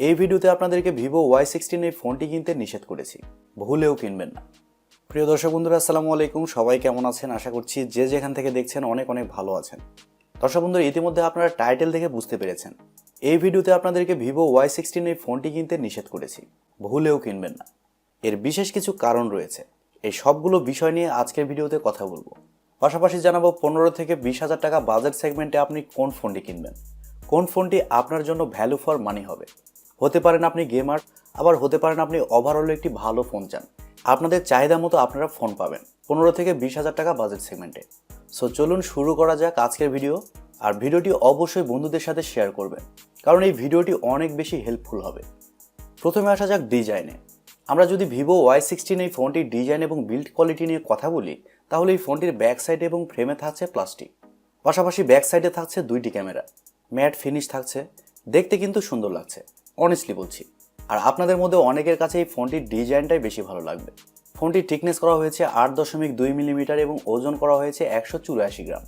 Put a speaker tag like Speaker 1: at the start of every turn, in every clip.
Speaker 1: এই ভিডিওতে আপনাদেরকে ভিভো Y16 এই ফোনটি কিনতে নিষেধ করেছি, ভুলেও কিনবেন না। প্রিয় দর্শক বন্ধুরা, আসসালামু আলাইকুম। সবাই কেমন আছেন? আশা করছি যে যেখান থেকে দেখছেন অনেক অনেক ভালো আছেন। দর্শক বন্ধুরা, ইতিমধ্যে আপনারা টাইটেল দেখে বুঝতে পেরেছেন এই ভিডিওতে আপনাদেরকে ভিভো Y16 এই ফোনটি কিনতে নিষেধ করেছি, ভুলেও কিনবেন না। এর বিশেষ কিছু কারণ রয়েছে। এই সবগুলো বিষয় নিয়ে আজকের ভিডিওতে কথা বলবো। পাশাপাশি জানাবো 15 থেকে 20,000 টাকা বাজেট সেগমেন্টে আপনি কোন ফোনটি কিনবেন, কোন ফোনটি আপনার জন্য ভ্যালু ফর মানি হবে। হতে পারেন আপনি গেমার, আবার হতে পারেন আপনি ওভারঅল একটি ভালো ফোন চান। আপনাদের চাহিদা মতো আপনারা ফোন পাবেন 15 থেকে 20,000 টাকা বাজেট সেগমেন্টে। সো চলুন শুরু করা যাক আজকের ভিডিও। আর ভিডিওটি অবশ্যই বন্ধুদের সাথে শেয়ার করবেন, কারণ এই ভিডিওটি অনেক বেশি হেল্পফুল হবে। প্রথমে আসা যাক ডিজাইনে। আমরা যদি ভিভো Y16 এই ফোনটির ডিজাইন এবং বিল্ড কোয়ালিটি নিয়ে কথা বলি, তাহলে এই ফোনটির ব্যাক সাইডে এবং ফ্রেমে থাকছে প্লাস্টিক, পাশাপাশি ব্যাক সাইডে থাকছে দুইটি ক্যামেরা, ম্যাট ফিনিশ থাকছে, দেখতে কিন্তু সুন্দর লাগছে, অনেস্টলি বলছি। আর আপনাদের মধ্যে অনেকের কাছে এই ফোনটির ডিজাইনটাই বেশি ভালো লাগবে। ফোনটির থিকনেস করা হয়েছে 8.2 মিলিমিটার এবং ওজন করা হয়েছে 184 গ্রাম।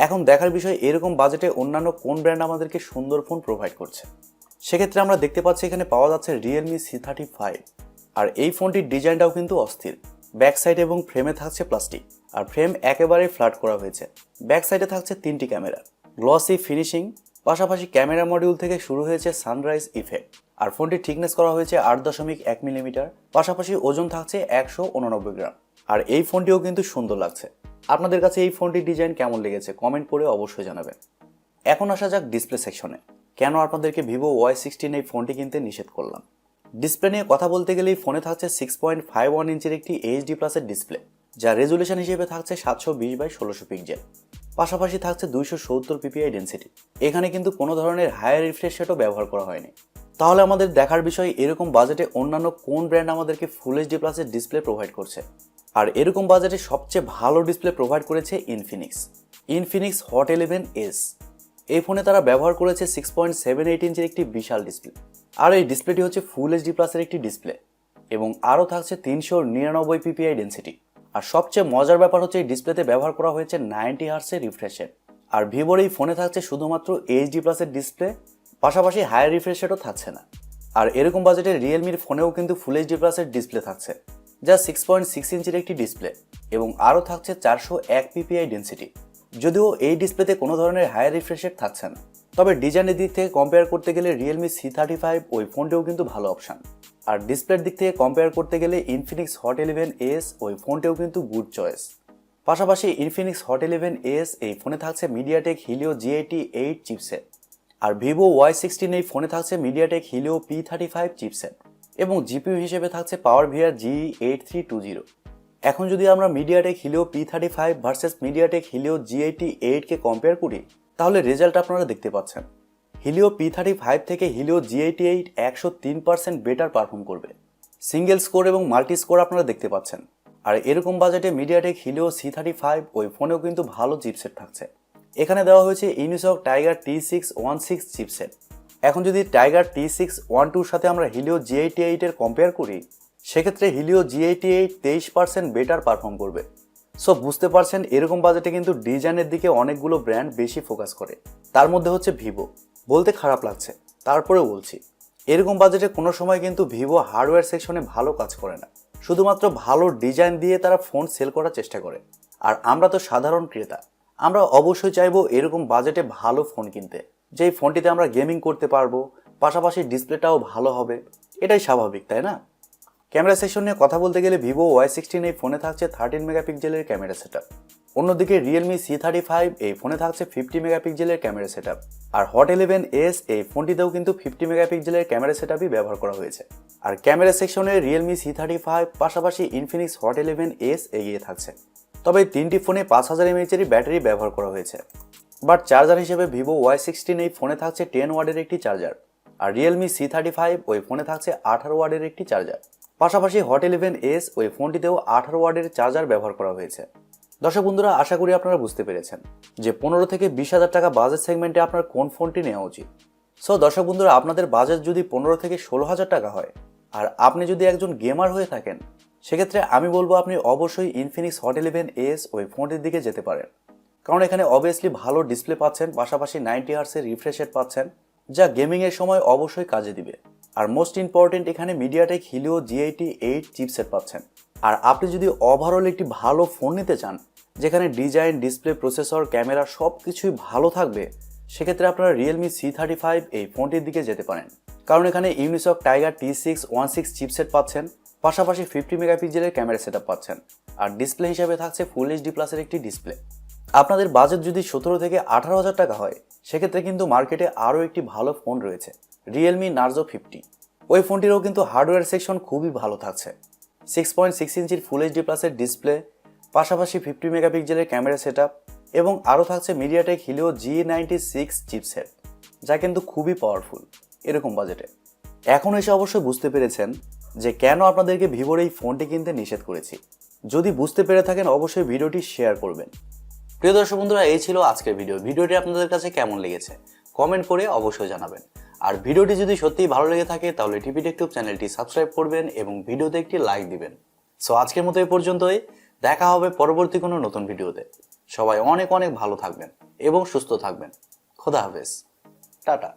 Speaker 1: এখন দেখার বিষয়, এরকম বাজেটে অন্যান্য কোন ব্র্যান্ড আমাদেরকে সুন্দর ফোন প্রোভাইড করছে। সেক্ষেত্রে আমরা দেখতে পাচ্ছি এখানে পাওয়া যাচ্ছে Realme C35। আর এই ফোনটির ডিজাইনটাও কিন্তু অস্থির। ব্যাক সাইড এবং ফ্রেমে থাকছে প্লাস্টিক, আর ফ্রেম একেবারে ফ্ল্যাট করা হয়েছে। ব্যাক সাইডে থাকছে 3টি ক্যামেরা, গ্লসি ফিনিশিং, পাশাপাশি ক্যামেরা মডিউল থেকে শুরু হয়েছে সানরাইজ ইফেক্ট। আর ফোনটির থিকনেস করা হয়েছে 8.1 মিলিমিটার, পাশাপাশি ওজন থাকছে 189 গ্রাম। আর এই ফোনটিও কিন্তু সুন্দর লাগছে। আপনাদের কাছে এই ফোনটির ডিজাইন কেমন লেগেছে কমেন্ট করে অবশ্যই জানাবেন। এখন আসা যাক ডিসপ্লে সেকশনে। কেন আপনাদেরকে ভিভো Y16 এই ফোনটি কিনতে নিষেধ করলাম। ডিসপ্লে নিয়ে কথা বলতে গেলে এই ফোনে থাকছে 6.51 ইঞ্চের একটি HD প্লাসের ডিসপ্লে, যা রেজুলেশন হিসেবে থাকছে 720x1600 পিক্সেল। পাশাপাশি থাকছে 270 ppi ডেন্সিটি। এখানে কিন্তু কোনো ধরনের হায়ার রিফ্রেশ রেটও ব্যবহার করা হয়নি। তাহলে আমাদের দেখার বিষয়, এরকম বাজেটে অন্যান্য কোন ব্র্যান্ড আমাদেরকে ফুল HD প্লাসের ডিসপ্লে প্রোভাইড করছে। আর এরকম বাজেটে সবচেয়ে ভালো ডিসপ্লে প্রোভাইড করেছে ইনফিনিক্স হট 11s। এই ফোনে তারা ব্যবহার করেছে 6.78 ইঞ্চের একটি বিশাল ডিসপ্লে। আর এই ডিসপ্লেটি হচ্ছে ফুল HD প্লাসের একটি ডিসপ্লে এবং আরও থাকছে 399 ppi ডেন্সিটি। আর সবচেয়ে মজার ব্যাপার হচ্ছে এই ডিসপ্লেতে ব্যবহার করা হয়েছে 90 হার্টজের রিফ্রেশ রেট। আর ভিভোর এই ফোনে থাকছে শুধুমাত্র HD প্লাসের ডিসপ্লে, পাশাপাশি হায়ার রিফ্রেশ রেটও থাকছে না। আর এরকম বাজেটে রিয়েলমির ফোনেও কিন্তু ফুল HD প্লাসের ডিসপ্লে থাকছে, যা 6.6 ইঞ্চের একটি ডিসপ্লে এবং আরও থাকছে 401 ppi ডেন্সিটি। যদিও এই ডিসপ্লেতে কোনো ধরনের হায়ার রিফ্রেশ রেট থাকছে না, তবে ডিজাইনের দিক থেকে কম্পেয়ার করতে গেলে Realme C35 ওই ফোনটিও কিন্তু ভালো অপশান। আর ডিসপ্লের দিক থেকে কম্পেয়ার করতে গেলে ইনফিনিক্স হট 11s ওই ফোনটিও কিন্তু গুড চয়েস। পাশাপাশি ইনফিনিক্স হট 11s এই ফোনে থাকছে Mediatek Helio G88 চিপসেট। আর ভিভো Y16 এই ফোনে থাকছে Mediatek Helio P35 চিপসেট এবং জিপিইউ হিসেবে থাকছে PowerVR G8320। এখন যদি আমরা Mediatek Helio P35 versus Mediatek Helio G88 কে কম্পেয়ার করি, তাহলে রেজাল্ট আপনারা দেখতে পাচ্ছেন। Helio P35 থেকে Helio G88 103% বেটার পারফর্ম করবে। সিঙ্গেল স্কোর এবং মাল্টি স্কোর আপনারা দেখতে পাচ্ছেন। আর এরকম বাজেটে Mediatek Helio C35 ওই ফোনেও কিন্তু ভালো চিপসেট থাকছে। এখানে দেওয়া হয়েছে ইউনিসক টাইগার T616 চিপসেট। এখন যদি টাইগার T612 সাথে আমরা Helio G88 এর কম্পেয়ার করি, সেক্ষেত্রে Helio G88 23% বেটার পারফর্ম করবে। সো বুঝতে পারছেন, এরকম বাজেটে কিন্তু ডিজাইনের দিকে অনেকগুলো ব্র্যান্ড বেশি ফোকাস করে। তার মধ্যে হচ্ছে ভিভো। বলতে খারাপ লাগছে, তারপরেও বলছি, এরকম বাজেটে কোনো সময় কিন্তু ভিভো হার্ডওয়্যার সেকশনে ভালো কাজ করে না। শুধুমাত্র ভালো ডিজাইন দিয়ে তারা ফোন সেল করার চেষ্টা করে। আর আমরা তো সাধারণ ক্রেতা, আমরা অবশ্যই চাইবো এরকম বাজেটে ভালো ফোন কিনতে, যেই ফোনটিতে আমরা গেমিং করতে পারবো, পাশাপাশি ডিসপ্লেটাও ভালো হবে। এটাই স্বাভাবিক, তাই না? ক্যামেরা সেকশন নিয়ে কথা বলতে গেলে ভিভো Y16 এই ফোনে থাকছে 13 মেগাপিক্সেলের ক্যামেরা সেটআপ। অন্যদিকে Realme C35 এই ফোনে থাকছে 50 মেগাপিক্সেলের ক্যামেরা সেটআপ। আর হট 11s এই ফোনটিতেও কিন্তু 50 মেগাপিক্সেলের ক্যামেরা সেটআপই ব্যবহার করা হয়েছে। আর ক্যামেরা সেকশনে Realme C35 পাশাপাশি ইনফিনিক্স হট 11s এগিয়ে থাকছে। তবে তিনটি ফোনে 5000 mAh ব্যাটারি ব্যবহার করা হয়েছে। বাট চার্জার হিসেবে ভিভো Y16 এই ফোনে থাকছে 10 ওয়াটের একটি চার্জার। আর Realme C35 ওই ফোনে থাকছে 18 ওয়াটের একটি চার্জার। পাশাপাশি হট 11s ওই ফোনটিতেও 18 ওয়াটের চার্জার ব্যবহার করা হয়েছে। দর্শক বন্ধুরা, আশা করি আপনারা বুঝতে পেরেছেন যে 15 থেকে 20,000 টাকা বাজেট সেগমেন্টে আপনার কোন ফোনটি নেওয়া উচিত। সো দর্শক বন্ধুরা, আপনাদের বাজেট যদি 15 থেকে 16,000 টাকা হয় আর আপনি যদি একজন গেমার হয়ে থাকেন, সেক্ষেত্রে আমি বলবো আপনি অবশ্যই ইনফিনিক্স হট 11s ওই ফোনটির দিকে যেতে পারেন। কারণ এখানে অবভিয়াসলি ভালো ডিসপ্লে পাচ্ছেন, পাশাপাশি 90 হার্টজের রিফ্রেশ রেট পাচ্ছেন, যা গেমিংয়ের সময় অবশ্যই কাজে দিবে। আর মোস্ট ইম্পর্টেন্ট এখানে মিডিয়াটেক হিলিও G88 চিপসেট পাচ্ছেন। আর আপনি যদি ওভারঅল একটি ভালো ফোন নিতে চান যেখানে ডিজাইন, ডিসপ্লে, প্রসেসর, ক্যামেরা সব কিছুই ভালো থাকবে, সেক্ষেত্রে আপনারা রিয়েলমি C35 এই ফোনটির দিকে যেতে পারেন। কারণ এখানে ইউনিসক টাইগার T616 চিপসেট পাচ্ছেন, পাশাপাশি 50 মেগাপিক্সেলের ক্যামেরা সেটআপ পাচ্ছেন, আর ডিসপ্লে হিসেবে থাকছে ফুল এইচডি প্লাসের একটি ডিসপ্লে। আপনাদের বাজেট যদি 17 থেকে 18,000 টাকা হয়, সেক্ষেত্রে কিন্তু মার্কেটে আরও একটি ভালো ফোন রয়েছে, রিয়েলমি নার্জো 50। ওই ফোনটিরও কিন্তু হার্ডওয়্যার সেকশন খুবই ভালো থাকছে, 6.6 ইঞ্চির ফুল এইচডি প্লাসের ডিসপ্লে, পাশাপাশি 50 মেগাপিক্সেলের ক্যামেরা সেটআপ এবং আরও থাকছে মিডিয়াটেক হিলিও G96 চিপসেট, যা কিন্তু খুবই পাওয়ারফুল এরকম বাজেটে। এখন এসে অবশ্যই বুঝতে পেরেছেন যে কেন আপনাদেরকে ভিভোর এই ফোনটি কিনতে নিষেধ করেছি। যদি বুঝতে পেরে থাকেন অবশ্যই ভিডিওটি শেয়ার করবেন। প্রিয় দর্শক বন্ধুরা, এই ছিল আজকের ভিডিওটি আপনাদের কাছে কেমন লেগেছে কমেন্ট করে অবশ্যই জানাবেন। আর ভিডিওটি যদি সত্যিই ভালো লেগে থাকে তাহলে TechTube চ্যানেলটি সাবস্ক্রাইব করবেন এবং ভিডিওতে একটি লাইক দিবেন। সো আজকের মতো এই পর্যন্তই, দেখা হবে পরবর্তী কোনো নতুন ভিডিওতে। সবাই অনেক অনেক ভালো থাকবেন এবং সুস্থ থাকবেন। খোদা হাফেজ, টাটা।